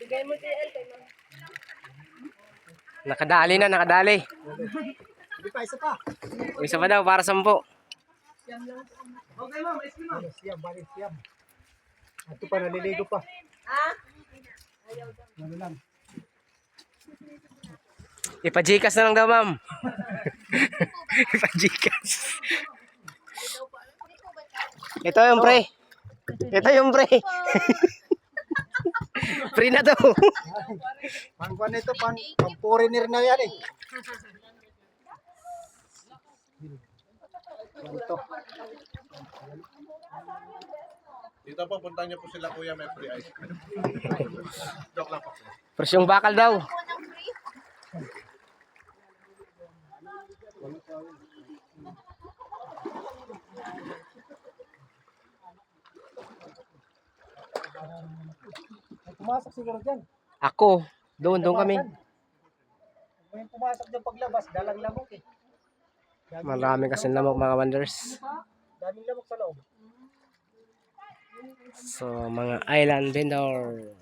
Bigay mo TL kay ma'am. Nakadali na, nakadali. Hindi pa, isa pa. Isa pa daw para 10. Okay, ma'am. Siyam, balik siyam. Ito pa, naliligo pa. Ah? Ano lang. Ipa-Gcash na lang daw, ma'am. Ipa-Gcash. Ito yung pre. Ito yung pre. Free na to. Pang ito, pang-foreigner na yan eh. Ito. Dito po, punta niyo po sila kuya, may free ice cream. Joke lang po. Presyong bakal daw. Pumasok siguro dyan. Ako. Doon kami. May pumasok dyan paglabas, dalang lamok eh. Marami kasi lamok mga wonders. Daming lamok sa loob. So, mga island vendor.